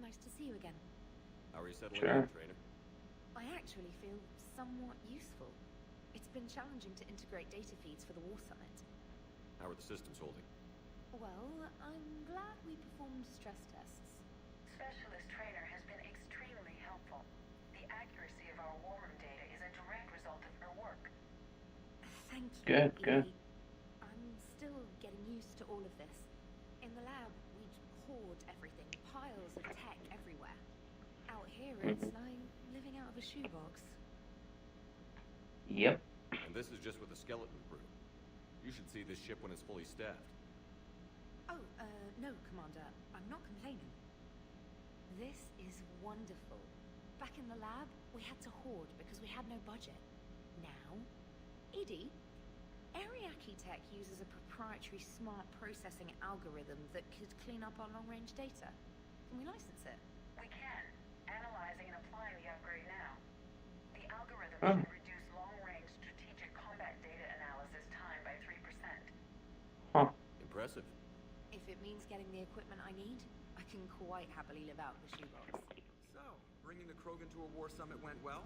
Nice to see you again. How are you settling Sure. in, Traynor? I actually feel somewhat useful. It's been challenging to integrate data feeds for the War Summit. How are the systems holding? Well, I'm glad we performed stress tests. Specialist Traynor has been extremely helpful. The accuracy of our war room data is a direct result of her work. Thank you. Good, good. Evie. I'm still getting used to all of this. In the lab, we'd hoard everything, piles of tech everywhere. Out here, it's like living out of a shoebox. Yep. And this is just with the skeleton crew. You should see this ship when it's fully staffed. Oh, no, Commander. I'm not complaining. This is wonderful. Back in the lab, we had to hoard because we had no budget. Now, Edie, Ariake Tech uses a proprietary smart processing algorithm that could clean up our long-range data. Can we license it? We can. Analyzing and applying the upgrade now. The algorithm Oh. should reduce long-range strategic combat data analysis time by 3%. Huh. Impressive. If it means getting the equipment I need, I can quite happily live out the shoebox. So, bringing the Krogan to a war summit went well?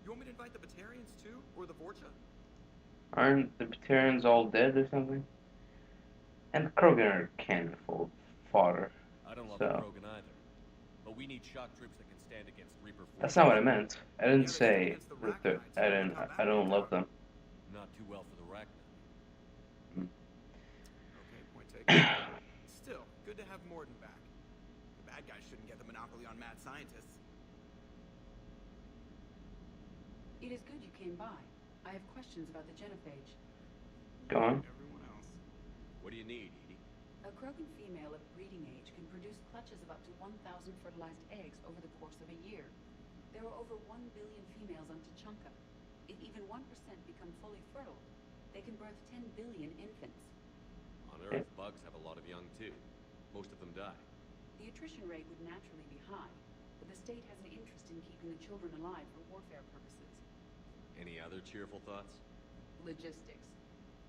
You want me to invite the Batarians too? Or the Vorcha? Aren't the Batarians all dead or something? And the Krogan are cannon fodder. I don't love So. the Krogan either. But we need shock troops that can stand against Reaper forces. That's not what I meant. I didn't say that I don't love them. Not too well for the Rachni. Okay, point taken. Still, good to have Mordin back. The bad guys shouldn't get the monopoly on mad scientists. It is good you came by. I have questions about the genophage. Go on. Everyone else. What do you need, Edie? A Krogan female of breeding age can produce clutches of up to 1,000 fertilized eggs over the course of a year. There are over 1 billion females on Tuchanka. If even 1% become fully fertile, they can birth 10 billion infants. On Earth, bugs have a lot of young too. Most of them die. The attrition rate would naturally be high, but the state has an interest in keeping the children alive for warfare purposes. Any other cheerful thoughts? Logistics.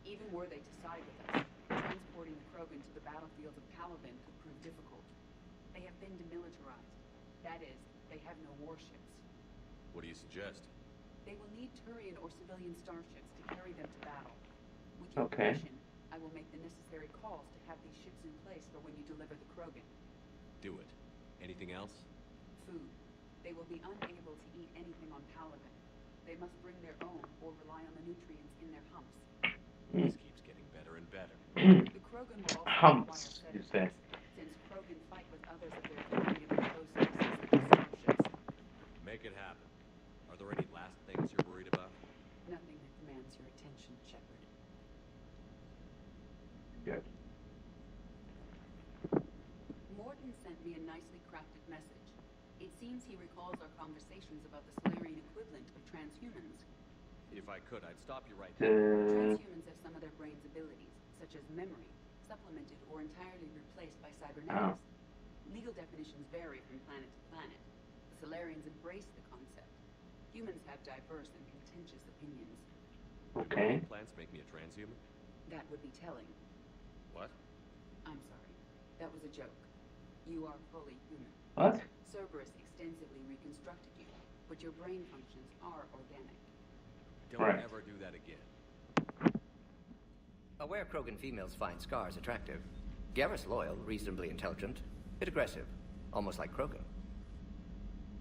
Even were they to side with us, transporting the Krogan to the battlefields of Caliban could prove difficult. They have been demilitarized. That is, they have no warships. What do you suggest? They will need Turian or civilian starships to carry them to battle. With your Okay. permission, I will make the necessary calls to have these ships in place for when you deliver the Krogan. Do it. Anything else? Food. They will be unable to eat anything on Caliban. They must bring their own or rely on the nutrients in their humps. This keeps getting better and better. The Krogan will also Humps, require you say. sedatives, since Krogan fight with others of their kind in enclosed spaces like the starships. Make it happen. Are there any last things you're worried about? Nothing that demands your attention, Shepard. Good. Mordin sent me a nicely crafted message. It seems he recalls our conversations about the Solarian equivalent of transhumans. If I could, I'd stop you right there. Transhumans have some of their brain's abilities, such as memory, supplemented or entirely replaced by cybernetics. Legal definitions vary from planet to planet. The Solarians embrace the concept. Humans have diverse and contentious opinions. Okay. Plans make me a transhuman? That would be telling. What? I'm sorry. That was a joke. You are fully human. What? Cerberus extensively reconstructed you, but your brain functions are organic. Don't Right. ever do that again. Aware Krogan females find scars attractive. Garrus loyal, reasonably intelligent, bit aggressive, almost like Krogan.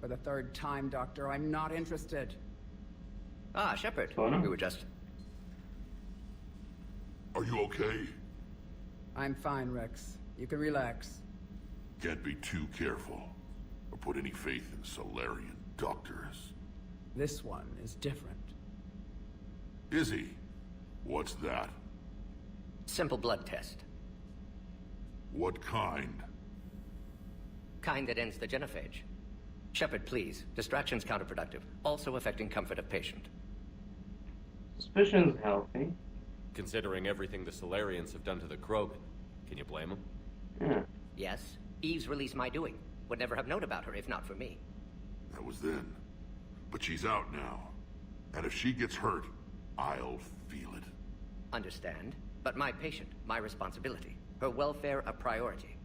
For the third time, Doctor, I'm not interested. Ah, Shepard. Oh, no. We were just... Are you okay? I'm fine, Rex. You can relax. Can't be too careful, or put any faith in Solarian doctors. This one is different. Is he? What's that? Simple blood test. What kind? Kind that ends the genophage. Shepard, please. Distraction's counterproductive. Also affecting comfort of patient. Suspicion's healthy. Considering everything the Solarians have done to the Krogan, can you blame them? Yeah. Yes, Eve's release my doing. Would never have known about her if not for me. That was then. But she's out now. And if she gets hurt, I'll feel it. Understand. But my patient, my responsibility. Her welfare a priority.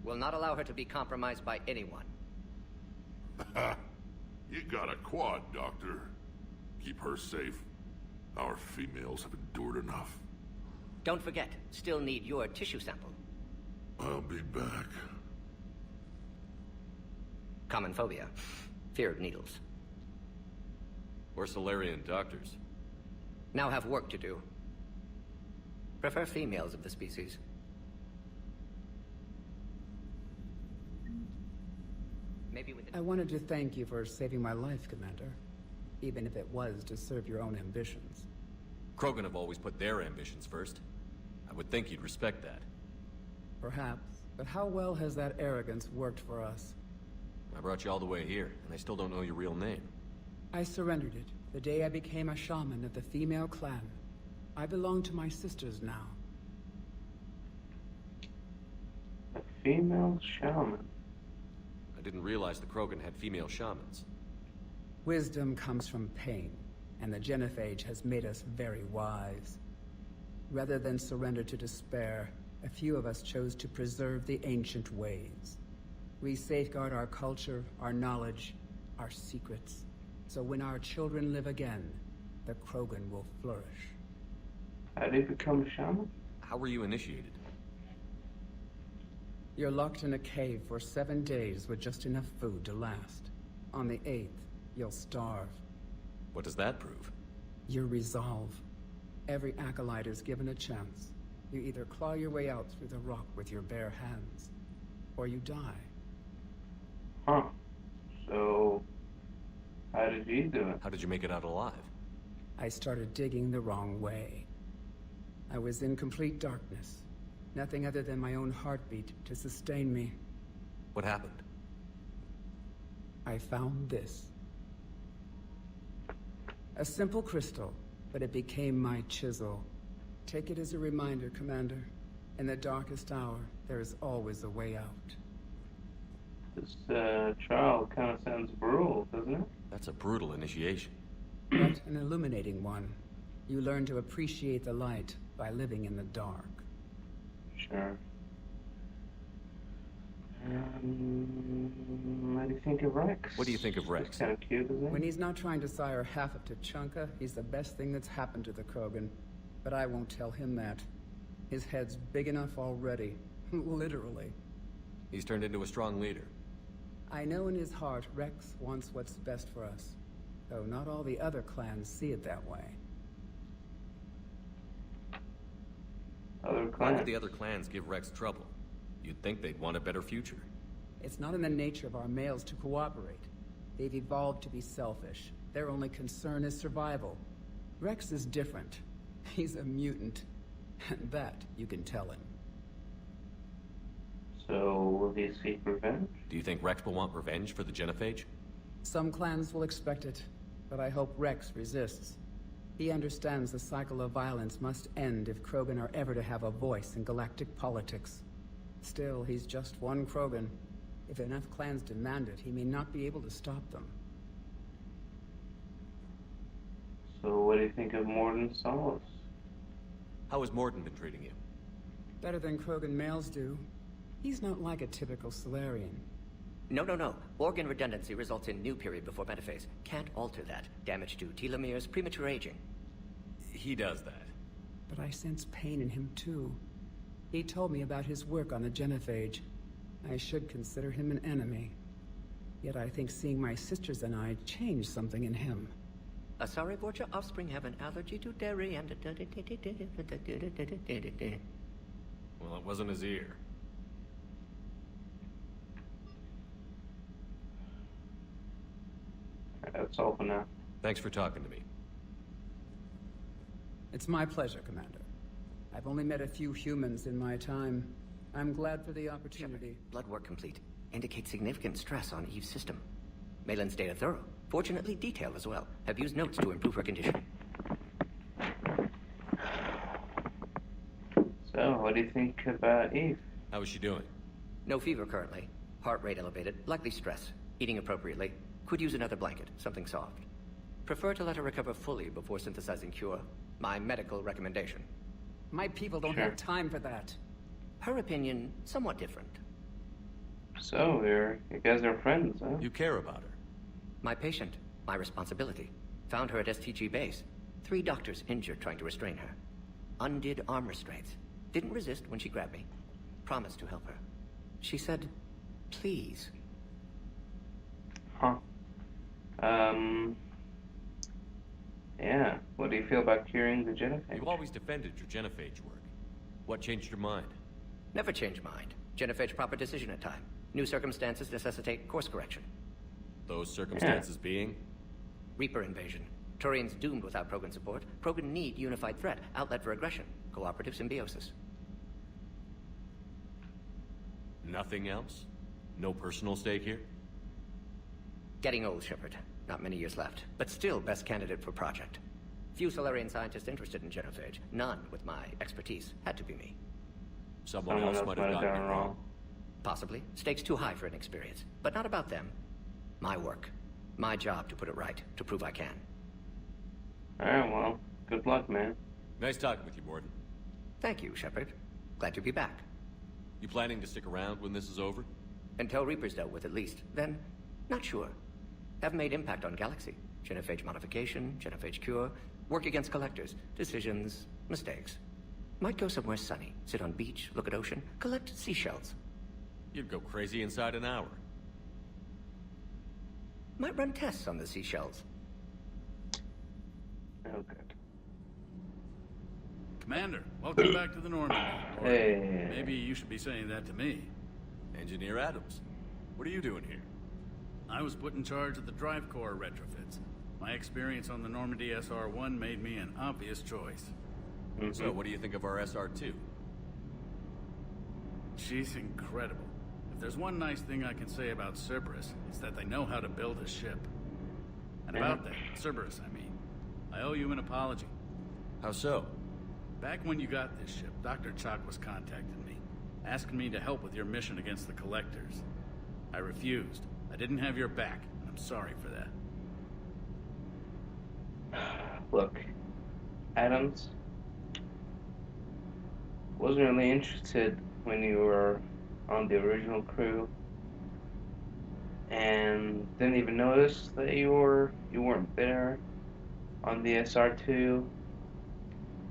Will not allow her to be compromised by anyone. You got a quad, Doctor. Keep her safe. Our females have endured enough. Don't forget, still need your tissue sample. I'll be back. Common phobia. Fear of needles. We're Solarian doctors. Now have work to do. Prefer females of the species. Maybe with I wanted to thank you for saving my life, Commander. Even if it was to serve your own ambitions. Krogan have always put their ambitions first. I would think you'd respect that. Perhaps. But how well has that arrogance worked for us? I brought you all the way here, and I still don't know your real name. I surrendered it the day I became a shaman of the female clan. I belong to my sisters now. A female shaman. I didn't realize the Krogan had female shamans. Wisdom comes from pain, and the genophage has made us very wise. Rather than surrender to despair, a few of us chose to preserve the ancient ways. We safeguard our culture, our knowledge, our secrets. So when our children live again, the Krogan will flourish. How did you become a shaman? How were you initiated? You're locked in a cave for 7 days with just enough food to last. On the 8th, you'll starve. What does that prove? Your resolve. Every acolyte is given a chance. You either claw your way out through the rock with your bare hands, or you die. Huh. So, how did you do it? How did you make it out alive? I started digging the wrong way. I was in complete darkness. Nothing other than my own heartbeat to sustain me. What happened? I found this. A simple crystal, but it became my chisel. Take it as a reminder, Commander. In the darkest hour, there is always a way out. This trial kind of sounds brutal, doesn't it? That's a brutal initiation. But an illuminating one. You learn to appreciate the light by living in the dark. Sure. What do you think of Rex? What do you think of Rex? Kind of cute, isn't he? When he's not trying to sire half of Tuchanka, he's the best thing that's happened to the Krogan. But I won't tell him that. His head's big enough already. Literally. He's turned into a strong leader. I know in his heart Rex wants what's best for us. Though not all the other clans see it that way. Other Why clans. would the other clans give Rex trouble? You'd think they'd want a better future. It's not in the nature of our males to cooperate. They've evolved to be selfish. Their only concern is survival. Rex is different. He's a mutant. And that you can tell him. So, will he seek revenge? Do you think Rex will want revenge for the genophage? Some clans will expect it, but I hope Rex resists. He understands the cycle of violence must end if Krogan are ever to have a voice in galactic politics. Still, he's just one Krogan. If enough clans demand it, he may not be able to stop them. So, what do you think of Mordin Solace? How has Mordin been treating you? Better than Krogan males do. He's not like a typical Solarian. No. Organ redundancy results in new period before metaphase. Can't alter that. Damage to telomeres, premature aging. He does that. But I sense pain in him too. He told me about his work on the genophage. I should consider him an enemy. Yet I think seeing my sisters and I changed something in him. Asari Borgia offspring have an allergy to dairy and... Well, it wasn't his ear. That's all for now. Thanks for talking to me. It's my pleasure, Commander. I've only met a few humans in my time. I'm glad for the opportunity. Blood work complete. Indicates significant stress on Eve's system. Malin's data thorough. Fortunately detailed as well. Have used notes to improve her condition. So, what do you think about Eve? How is she doing? No fever currently. Heart rate elevated. Likely stress. Eating appropriately. Could use another blanket. Something soft. Prefer to let her recover fully before synthesizing cure. My medical recommendation. My people don't Sure. have time for that. Her opinion, somewhat different. So, you guys are friends, huh? You care about her. My patient, my responsibility. Found her at STG base. 3 doctors injured trying to restrain her. Undid arm restraints. Didn't resist when she grabbed me. Promised to help her. She said, please. Huh. Yeah. What do you feel about curing the genophage? You always defended your genophage work. What changed your mind? Never change mind. Genophage proper decision at time. New circumstances necessitate course correction. Those circumstances being? Reaper invasion. Turians doomed without Krogan support. Krogan need unified threat. Outlet for aggression. Cooperative symbiosis. Nothing else? No personal stake here? Getting old, Shepard. Not many years left. But still best candidate for project. Few Solarian scientists interested in genophage. None with my expertise. Had to be me. Someone else might have gotten it wrong. Possibly. Stakes too high for inexperience. But not about them. My work. My job to put it right. To prove I can. Alright, well, good luck, man. Nice talking with you, Mordin. Thank you, Shepard. Glad to be back. You planning to stick around when this is over? Until Reaper's dealt with, at least. Then, not sure. Have made impact on Galaxy. Genophage modification, genophage cure, work against collectors, decisions, mistakes. Might go somewhere sunny, sit on beach, look at ocean, collect seashells. You'd go crazy inside an hour. Might run tests on the seashells. Oh, good. Commander, welcome back to the Normandy. Or Hey. maybe you should be saying that to me. Engineer Adams, what are you doing here? I was put in charge of the drive core retrofits. My experience on the Normandy SR-1 made me an obvious choice. So, what do you think of our SR-2? She's incredible. If there's one nice thing I can say about Cerberus, it's that they know how to build a ship. And about that, Cerberus, I mean, I owe you an apology. How so? Back when you got this ship, Dr. Chalk was contacting me, asking me to help with your mission against the Collectors. I refused. I didn't have your back, and I'm sorry for that. Look, Adams wasn't really interested when you were on the original crew, and didn't even notice that you weren't there on the SR2.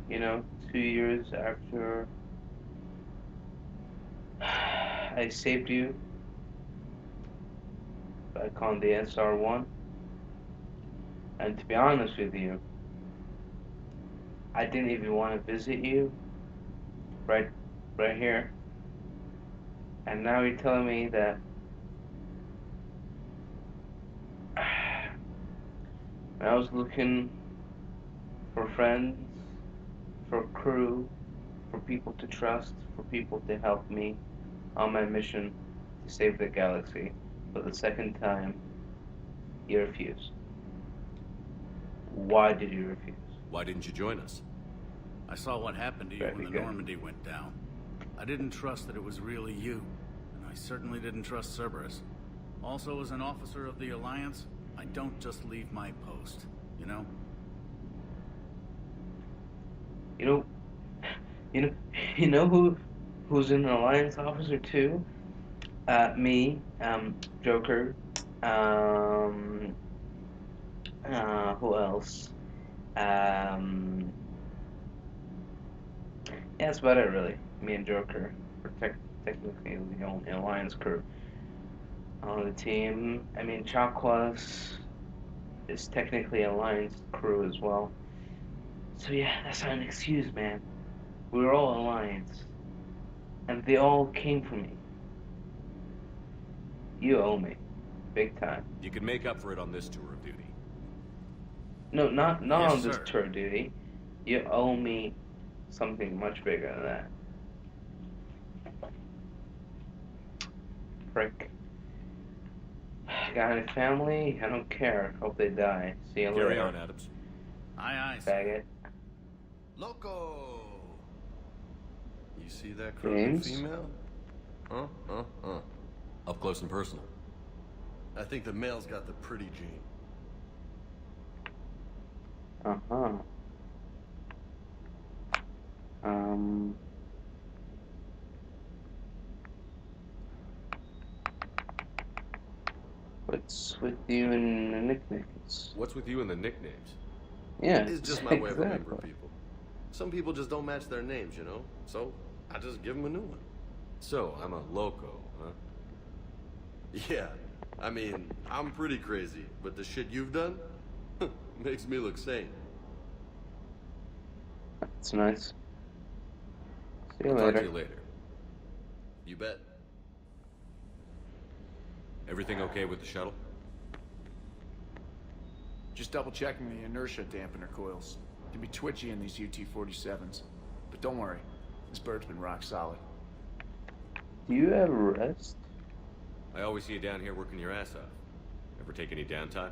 You know, 2 years after I saved you back on the SR1. And to be honest with you, I didn't even want to visit you right here. And now you're telling me that when I was looking for friends, for crew, for people to trust, for people to help me on my mission to save the galaxy, for the second time, you refused. Why did you refuse? Why didn't you join us? I saw what happened to you Very when the good. Normandy went down. I didn't trust that it was really you, and I certainly didn't trust Cerberus. Also, as an officer of the Alliance, I don't just leave my post, you know? You know who's an Alliance officer too? Me, Joker, who else? Yeah, that's about it really. Me and Joker. We're technically the only Alliance crew on the team. I mean, Chakwas is technically Alliance crew as well. So yeah, that's not an excuse, man. We were all Alliance. And they all came for me. You owe me. Big time. You can make up for it on this tour of duty. No, not Yes, on this sir. tour duty. You owe me something much bigger than that. Frick. Got any family? I don't care. Hope they die. See you Carry later. on, Adams. Aye, aye, sir. Faggot. Loco! You see that Krogan James? female? Up close and personal. I think the male's got the pretty gene. Uh-huh. What's with you and the nicknames? What's with you and the nicknames? Yeah, It's just my way of remembering people. Some people just don't match their names, you know? So, I just give them a new one. So, I'm a loco, huh? Yeah, I mean, I'm pretty crazy, but the shit you've done makes me look sane. That's nice. See you I'll later. talk to you later. You bet. Everything okay with the shuttle? Just double checking the inertia dampener coils. Can be twitchy in these UT-47s. But don't worry, this bird's been rock solid. Do you have rest? I always see you down here working your ass off. Ever take any downtime?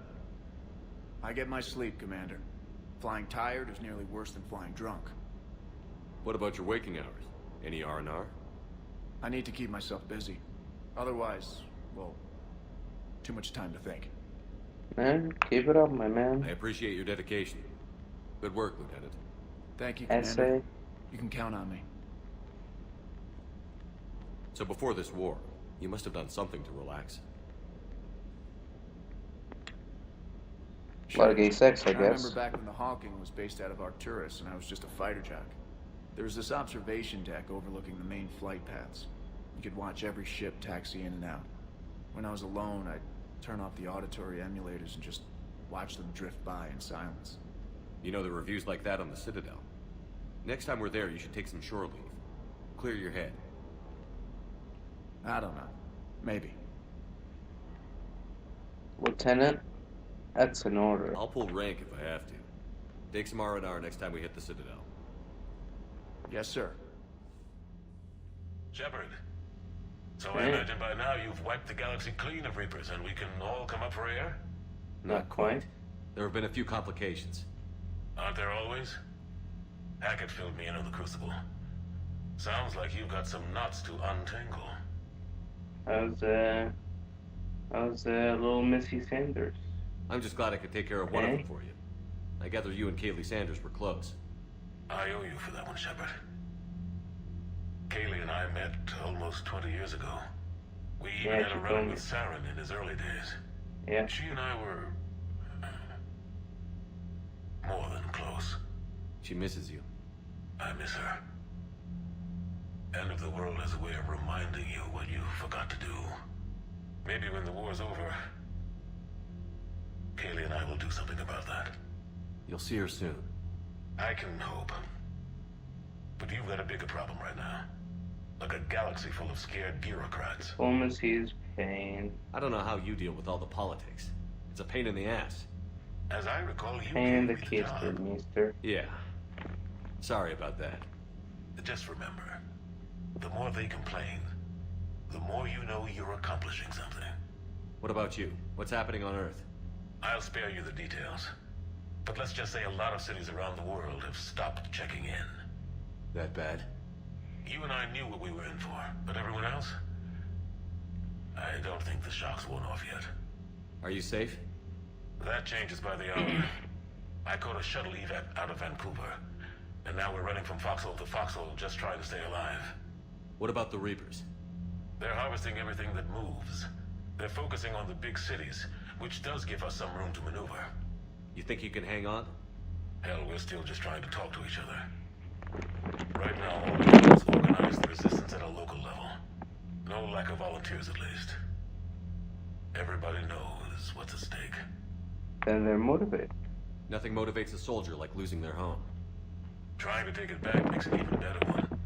I get my sleep, Commander. Flying tired is nearly worse than flying drunk. What about your waking hours? Any R&R? I need to keep myself busy. Otherwise, well, too much time to think. Man, keep it up, my man. I appreciate your dedication. Good work, Lieutenant. Thank you, Commander. Essay. You can count on me. So before this war, you must have done something to relax. A lot of gay sex, I I guess. remember back when the Hawking was based out of Arcturus and I was just a fighter jock. There was this observation deck overlooking the main flight paths. You could watch every ship taxi in and out. When I was alone, I'd turn off the auditory emulators and just watch them drift by in silence. You know, there are reviews like that on the Citadel. Next time we're there, you should take some shore leave. Clear your head. I don't know. Maybe. Lieutenant, that's an order. I'll pull rank if I have to. Take some R&R next time we hit the Citadel. Yes, sir. Shepard. So I imagine by now you've wiped the galaxy clean of Reapers and we can all come up for air? Not quite. There have been a few complications. Aren't there always? Hackett filled me in on the Crucible. Sounds like you've got some knots to untangle. How's little Missy Sanders? I'm just glad I could take care of one of them for you. I gather you and Kaylee Sanders were close. I owe you for that one, Shepard. Kaylee and I met almost 20 years ago. We even had a run with Saren in his early days. Yeah. She and I were more than close. She misses you. I miss her. End of the world has a way of reminding you what you forgot to do. Maybe when the war's over, Kaylee and I will do something about that. You'll see her soon. I can hope. But you've got a bigger problem right now. Like a galaxy full of scared bureaucrats. Diplomacy's pain. I don't know how you deal with all the politics. It's a pain in the ass. As I recall, you Pain in gave the me the keister, job. mister. Yeah. Sorry about that. Just remember, the more they complain, the more you know you're accomplishing something. What about you? What's happening on Earth? I'll spare you the details. But let's just say a lot of cities around the world have stopped checking in. That bad? You and I knew what we were in for, but everyone else? I don't think the shock's worn off yet. Are you safe? That changes by the hour. I caught a shuttle evac out of Vancouver, and now we're running from foxhole to foxhole just trying to stay alive. What about the Reapers? They're harvesting everything that moves. They're focusing on the big cities, which does give us some room to maneuver. You think you can hang on? Hell, we're still just trying to talk to each other. Right now, all we can do is organize the resistance at a local level. No lack of volunteers, at least. Everybody knows what's at stake. Then they're motivated. Nothing motivates a soldier like losing their home. Trying to take it back makes an even better one.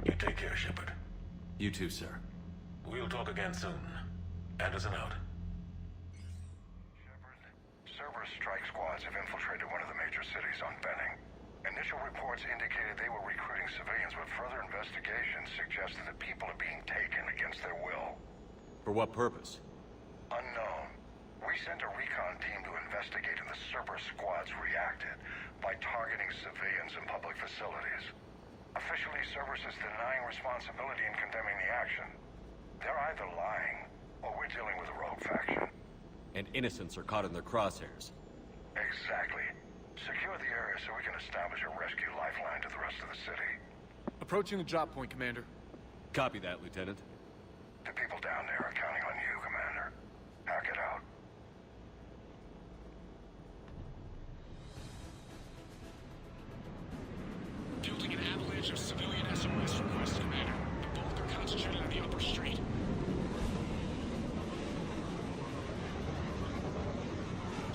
You take care, Shepard. You too, sir. We'll talk again soon. Anderson out. Cerberus strike squads have infiltrated one of the major cities on Benning. Initial reports indicated they were recruiting civilians, but further investigation suggested that people are being taken against their will. For what purpose? Unknown. We sent a recon team to investigate, and the Cerberus squads reacted by targeting civilians and public facilities. Officially, Cerberus is denying responsibility and condemning the action. They're either lying, or we're dealing with a rogue faction. And innocents are caught in their crosshairs. Exactly. Secure the area so we can establish a rescue lifeline to the rest of the city. Approaching the drop point, Commander. Copy that, Lieutenant. The people down there are counting on you, Commander. Hack it out.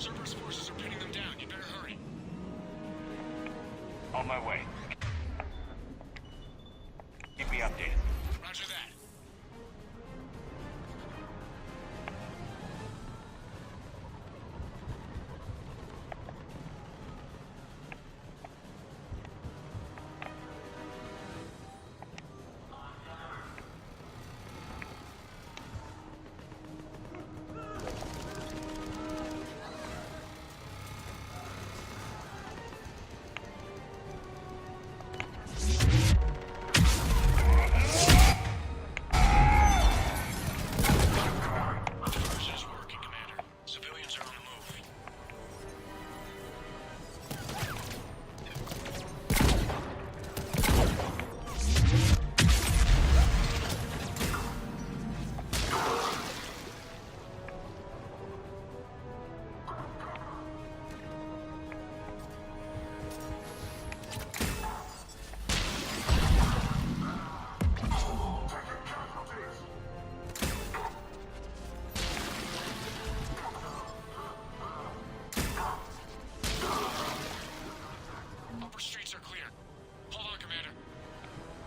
Cerberus forces are pinning them down. You better hurry. On my way. Keep me updated. Roger that.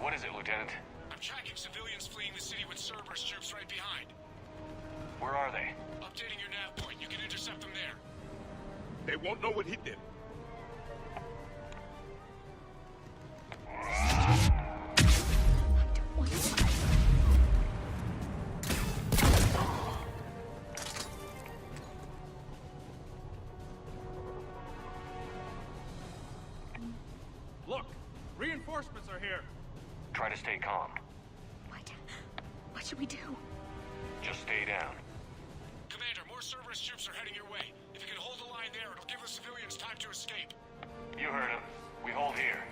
What is it, Lieutenant? I'm tracking civilians fleeing the city with Cerberus troops right behind. Where are they? Updating your nav point. You can intercept them there. They won't know what hit them. Look! Reinforcements are here! Try to stay calm. What should we do? Just stay down. Commander, more Cerberus troops are heading your way. If you can hold the line there, it'll give the civilians time to escape. You heard him. We hold here.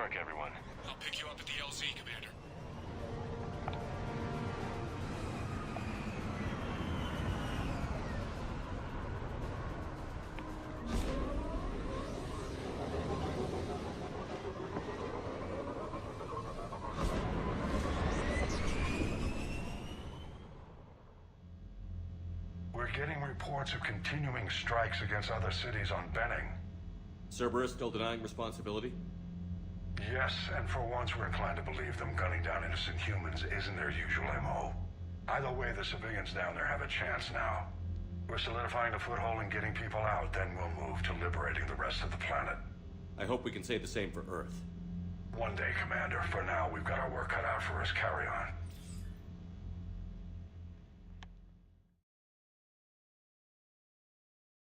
work, everyone. I'll pick you up at the LZ, Commander. We're getting reports of continuing strikes against other cities on Benning. Cerberus still denying responsibility? Yes, and for once we're inclined to believe them gunning down innocent humans isn't their usual MO. Either way, the civilians down there have a chance now. We're solidifying a foothold and getting people out, then we'll move to liberating the rest of the planet. I hope we can say the same for Earth. One day, Commander. For now, we've got our work cut out for us. Carry on.